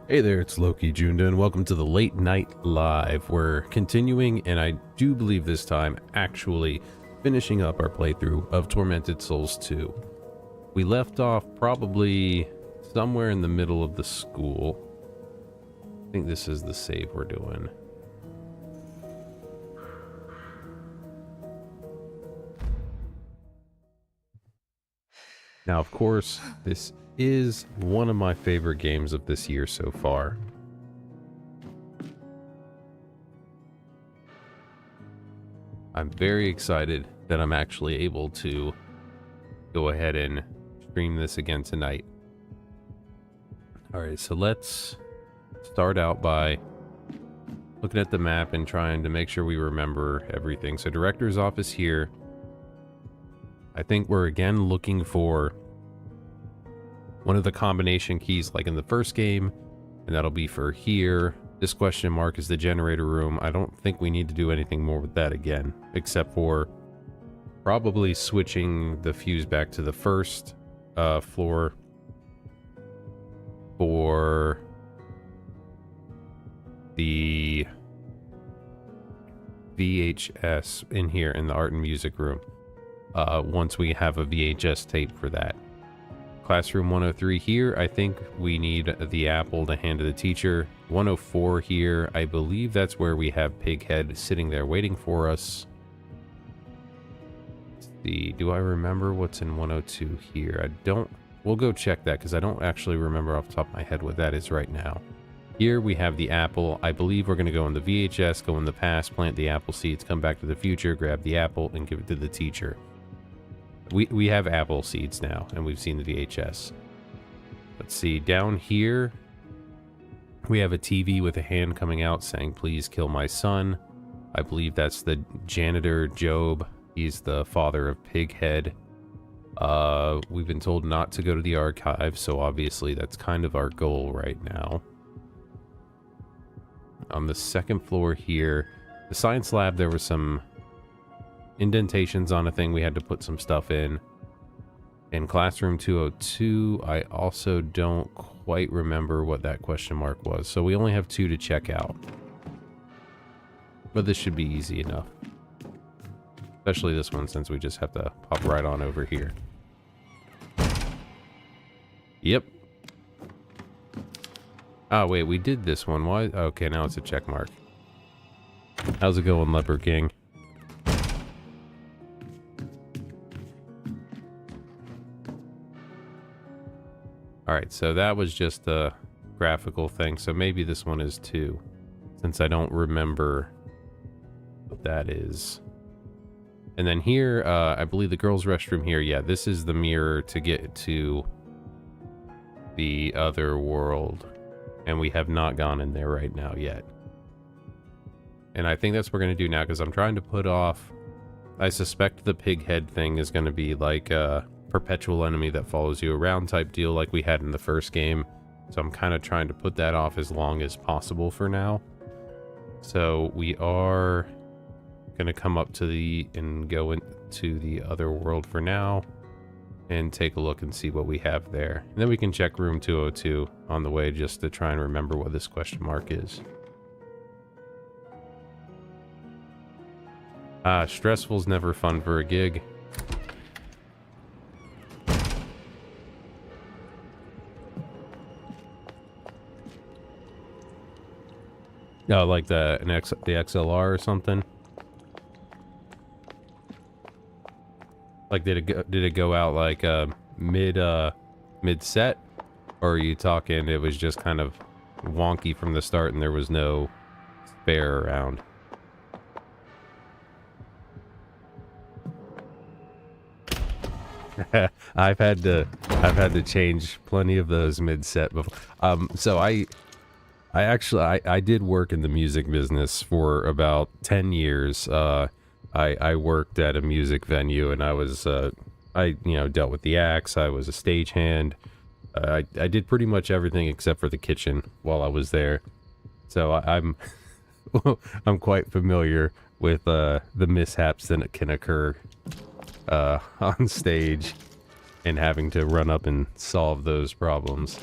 Hey there, it's Loki Junda, and welcome to the Late Night Live. We're continuing, and I do believe this time, actually finishing up our playthrough of Tormented Souls 2. We left off probably somewhere in the middle of the school. I think this is the save we're doing. Now, of course, this is one of my favorite games of this year so far. I'm very excited that I'm actually able to go ahead and stream this again tonight. Alright, so let's start out by looking at the map and trying to make sure we remember everything. So director's office here. I think we're again looking for one of the combination keys like in the first game, and that'll be for here. This question mark is the generator room. I don't think we need to do anything more with that again, except for probably switching the fuse back to the first floor for the VHS in here in the art and music room. Once we have a VHS tape for that. Classroom 103 here, I think we need the apple to hand to the teacher. 104 here, I believe that's where we have Pighead sitting there waiting for us. Let's see, do I remember what's in 102 here? I don't, we'll go check that because I don't actually remember off the top of my head what that is right now. Here we have the apple. I believe we're going to go in the VHS, go in the past, plant the apple seeds, come back to the future, grab the apple, and give it to the teacher. We have apple seeds now, and we've seen the VHS. Let's see, down here, we have a TV with a hand coming out saying, "Please kill my son." I believe that's the janitor, Job. He's the father of Pighead. We've been told not to go to the archive, so obviously that's kind of our goal right now. On the second floor here, the science lab, there was some indentations on a thing we had to put some stuff in. In classroom 202, I also don't quite remember what that question mark was, so we only have 2 to check out. But this should be easy enough. Especially this one, since we just have to pop right on over here. Yep. Oh, wait, we did this one. Why? Okay, now it's a check mark. How's it going, Leopard King? Alright, so that was just a graphical thing, so maybe this one is too, since I don't remember what that is. And then here, I believe the girls' restroom here, yeah, this is the mirror to get to the other world, and we have not gone in there right now yet. And I think that's what we're going to do now, because I'm trying to put off, I suspect the Pighead thing is going to be like perpetual enemy that follows you around type deal like we had in the first game, so I'm kind of trying to put that off as long as possible for now. So we are gonna come up to the and go into the other world for now and take a look and see what we have there, and then we can check room 202 on the way just to try and remember what this question mark is. Stressful's never fun for a gig. Oh, like the XLR or something. Like did it go out like mid set, or are you talking it was just kind of wonky from the start and there was no spare around? I've had to change plenty of those mid set before. So I did work in the music business for about 10 years. I worked at a music venue, and I was, dealt with the acts. I was a stagehand. I did pretty much everything except for the kitchen while I was there. So I'm, I'm quite familiar with the mishaps that can occur on stage, and having to run up and solve those problems.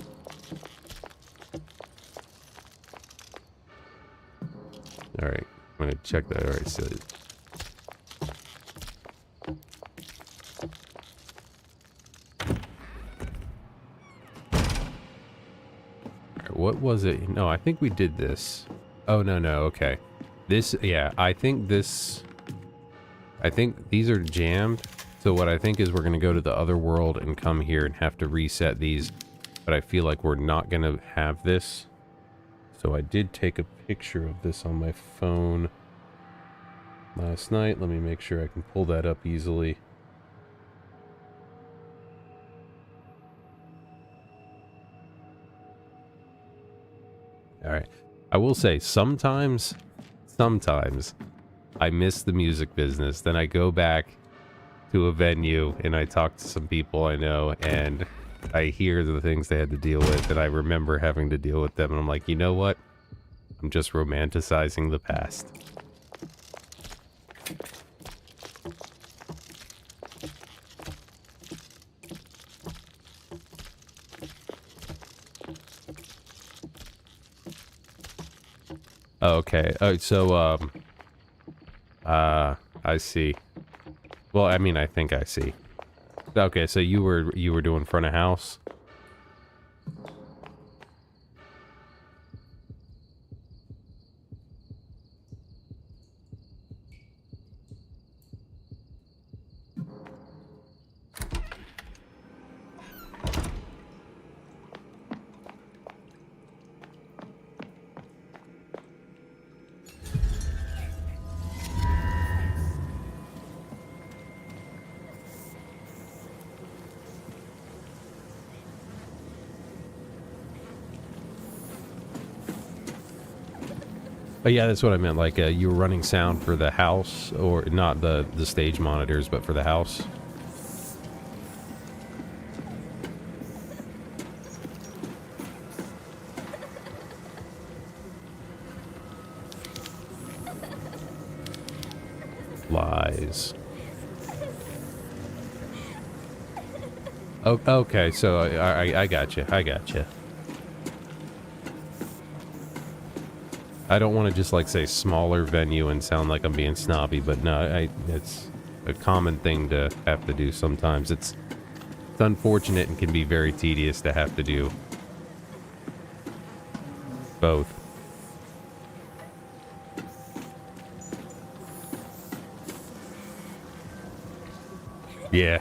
All right, I'm gonna check that. All right, so what was it? No, I think we did this. Oh, no, okay. This, yeah, I think these are jammed. So what I think is we're going to go to the other world and come here and have to reset these. But I feel like we're not going to have this. So I did take a picture of this on my phone last night. Let me make sure I can pull that up easily. All right. I will say sometimes I miss the music business. Then I go back to a venue and I talk to some people I know and I hear the things they had to deal with and I remember having to deal with them and I'm like, you know what? I'm just romanticizing the past. Okay. Oh, so I see. Well, I mean, I think I see. Okay, so you were doing front of house. Oh yeah, that's what I meant. Like you were running sound for the house, or not the stage monitors, but for the house. Lies. Oh, okay. So I got you. I got you. I don't want to just like say smaller venue and sound like I'm being snobby, but no, it's a common thing to have to do sometimes. It's unfortunate and can be very tedious to have to do both. Yeah,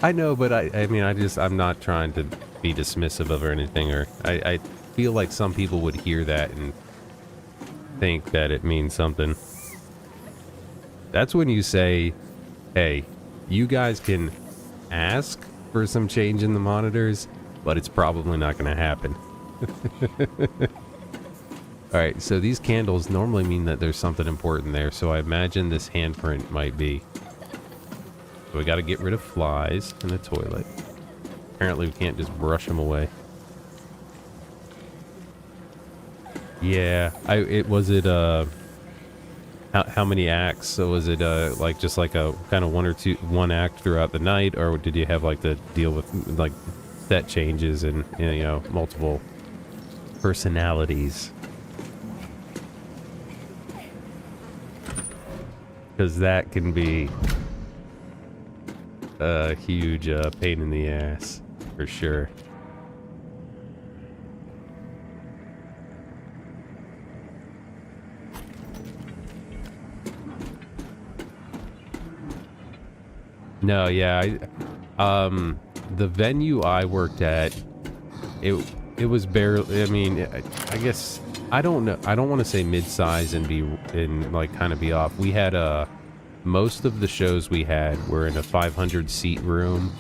I know, but I mean, I'm not trying to be dismissive of or anything, or I feel like some people would hear that and think that it means something. That's when you say, hey, you guys can ask for some change in the monitors, but it's probably not going to happen. Alright, so these candles normally mean that there's something important there, so I imagine this handprint might be. So we got to get rid of flies in the toilet. Apparently we can't just brush them away. Yeah, how many acts? So was it like just like a kind of one act throughout the night, or did you have like to deal with like set changes and you know multiple personalities? Because that can be a huge pain in the ass for sure. No, yeah, the venue I worked at, it was barely. I mean, I guess I don't know. I don't want to say mid-size and like kind of be off. We had most of the shows we had were in a 500 seat room,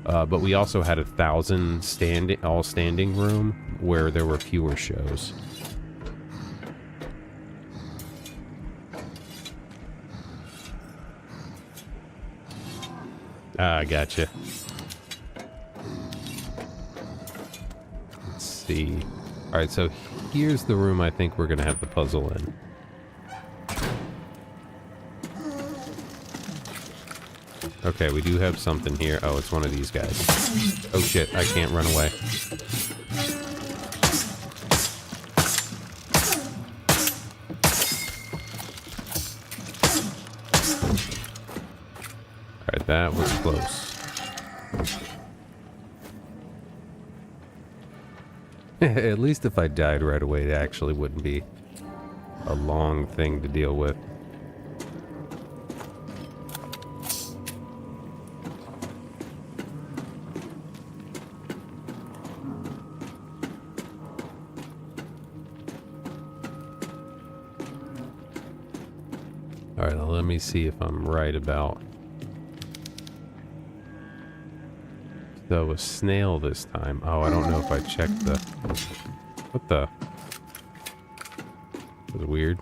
but we also had 1,000 standing room where there were fewer shows. Ah, gotcha. Let's see. Alright, so here's the room I think we're gonna have the puzzle in. Okay, we do have something here. Oh, it's one of these guys. Oh shit, I can't run away. That was close. At least if I died right away, it actually wouldn't be a long thing to deal with. Alright, let me see if I'm right about... So a snail this time. Oh, I don't know if I checked the... What the... That was weird.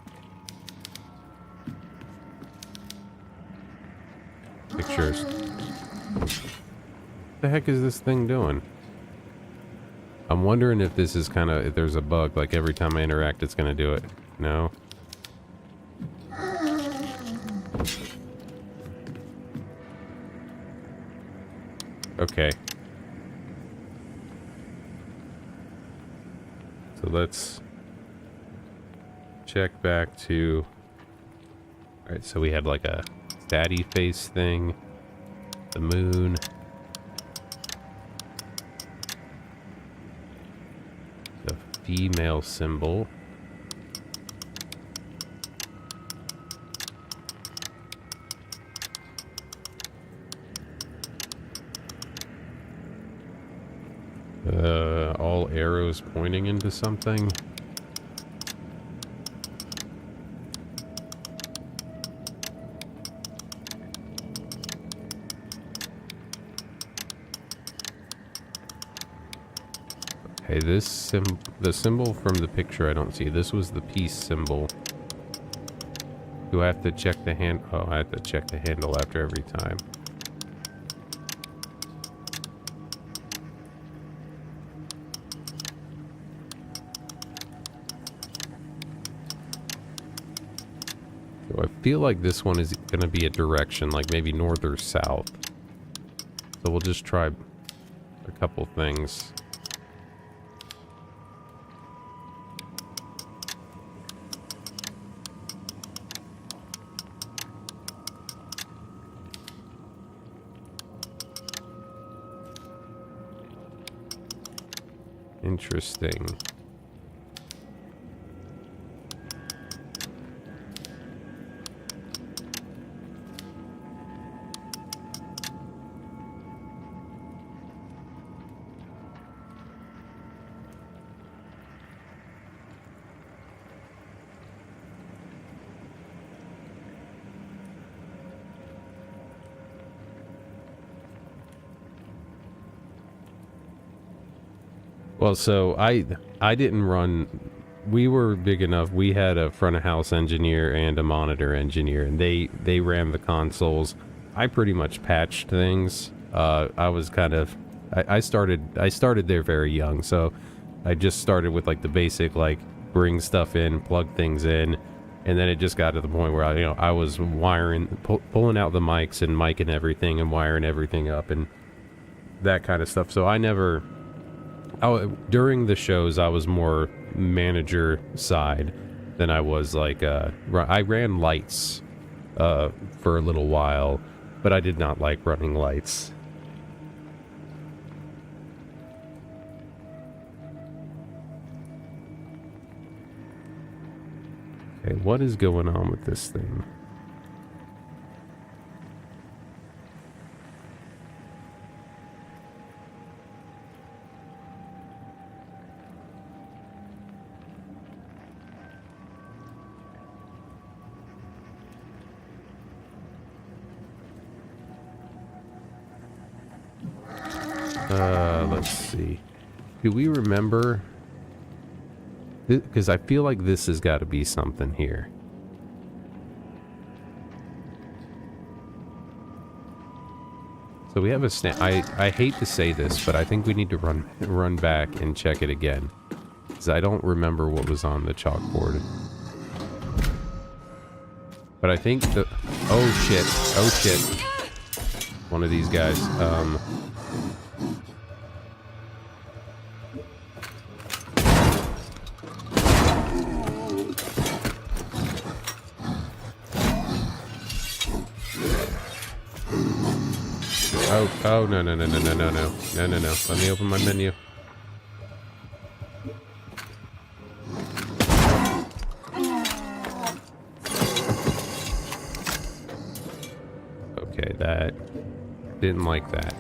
Pictures. What the heck is this thing doing? I'm wondering if this is kind of... If there's a bug, like every time I interact it's going to do it. No? Okay. So let's check back to... Alright, so we had like a statty face thing. The moon. The female symbol. All arrows pointing into something. Okay, this the symbol from the picture I don't see. This was the peace symbol. Do I have to check the hand? Oh, I have to check the handle after every time. So I feel like this one is going to be a direction, like maybe north or south. So we'll just try a couple things. Interesting. Well, so I didn't run. We were big enough. We had a front of house engineer and a monitor engineer, and they ran the consoles. I pretty much patched things. I was kind of I started there very young, so I just started with like the basic, like bring stuff in, plug things in, and then it just got to the point where I was wiring, pulling out the mics and micing everything and wiring everything up and that kind of stuff. So I never. During the shows, I was more manager side than I was like, I ran lights for a little while, but I did not like running lights. Okay, what is going on with this thing? Let's see. Do we remember? Because I feel like this has got to be something here. So we have a snap. I hate to say this, but I think we need to run back and check it again. Because I don't remember what was on the chalkboard. But I think the... Oh shit. Oh shit. One of these guys. Oh, no, no, no, no, no, no, no. No, no, no. Let me open my menu. Okay, that... Didn't like that.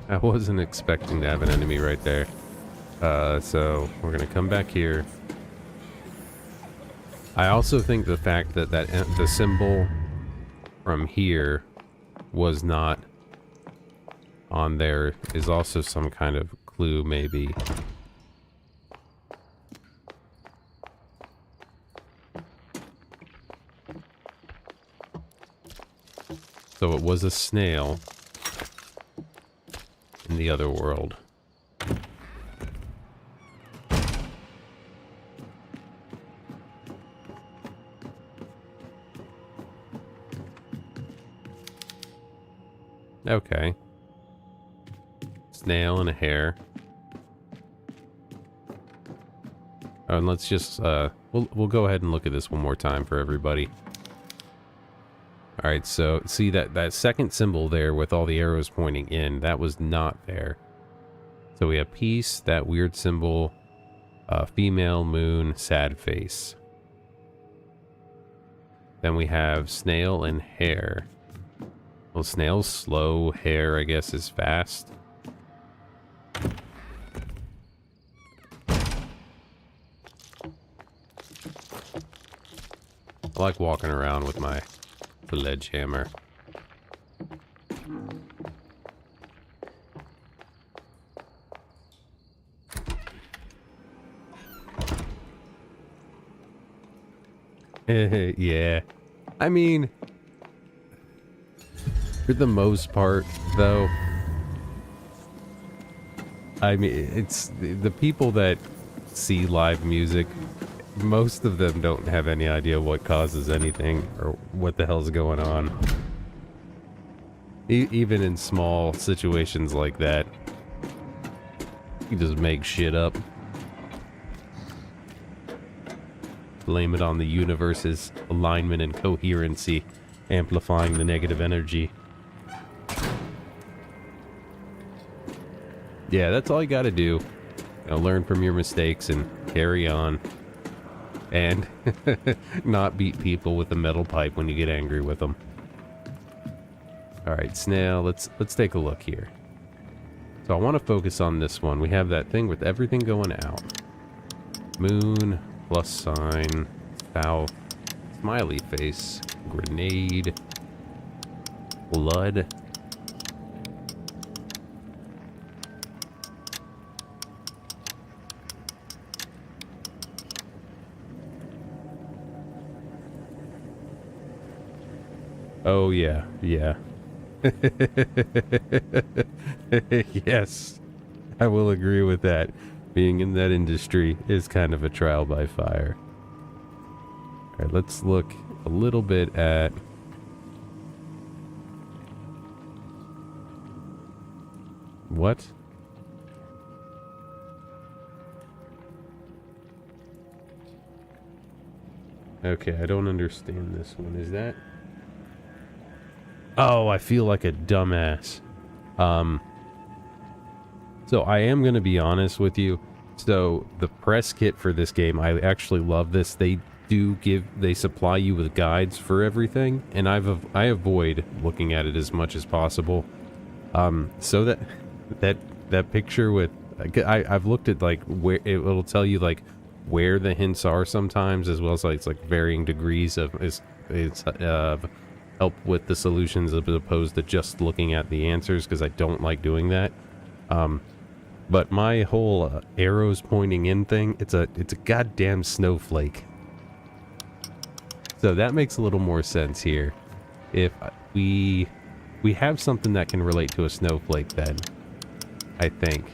I wasn't expecting to have an enemy right there. So we're gonna come back here. I also think the fact that the symbol from here was not on there is also some kind of clue, maybe. So it was a snail in the other world. Okay. Snail and a hare. Oh, and let's just we'll go ahead and look at this one more time for everybody. All right, so see that second symbol there with all the arrows pointing in, that was not there. So we have peace, that weird symbol, female, moon, sad face. Then we have snail and hare. Well, snail's slow, hare, I guess, is fast. I like walking around with my sledgehammer. Yeah. I mean, for the most part, though, I mean, it's the people that see live music, most of them don't have any idea what causes anything or what the hell's going on. Even in small situations like that, you just make shit up. Blame it on the universe's alignment and coherency, amplifying the negative energy. Yeah, that's all you gotta do. You know, learn from your mistakes and carry on. And not beat people with a metal pipe when you get angry with them. Alright, snail, let's take a look here. So I want to focus on this one. We have that thing with everything going out. Moon, plus sign, south, smiley face, grenade, blood. Oh yeah, yeah. Yes, I will agree with that. Being in that industry is kind of a trial by fire. Alright, let's look a little bit at... What? Okay, I don't understand this one. Is that... Oh, I feel like a dumbass. So I am going to be honest with you. So the press kit for this game, I actually love this. They supply you with guides for everything, and I avoid looking at it as much as possible. So that picture with, I've looked at like where it'll tell you like where the hints are sometimes, as well as like it's like varying degrees of help with the solutions as opposed to just looking at the answers, because I don't like doing that. But my whole arrows pointing in thing, it's a goddamn snowflake. So that makes a little more sense here. If we have something that can relate to a snowflake, then I think.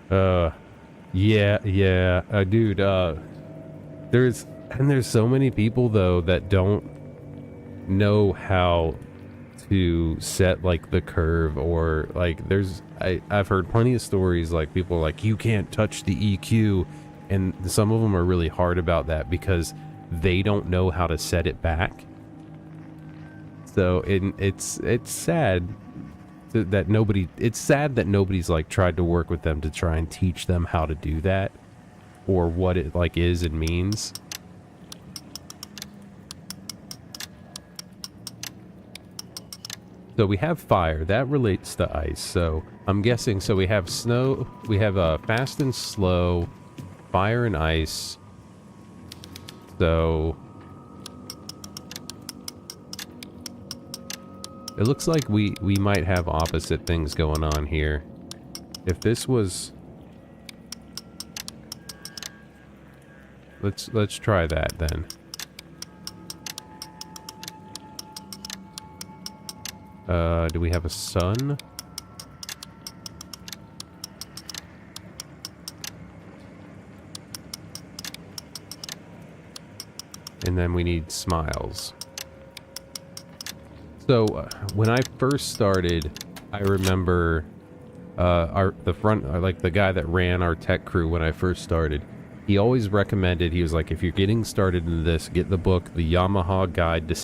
Yeah, dude, there's so many people though that don't know how to set like the curve, or like I've heard plenty of stories like people are like, you can't touch the EQ, and some of them are really hard about that because they don't know how to set it back. So it's sad that nobody's like tried to work with them to try and teach them how to do that, or what it like is and means. So we have fire that relates to ice, so I'm guessing. So we have snow, we have fast and slow, fire and ice. So it looks like we might have opposite things going on here. If this was, let's try that then. Do we have a sun? And then we need smiles. So when I first started, I remember the guy that ran our tech crew when I first started, he always recommended, he was like, if you're getting started in this, get the book, The Yamaha Guide to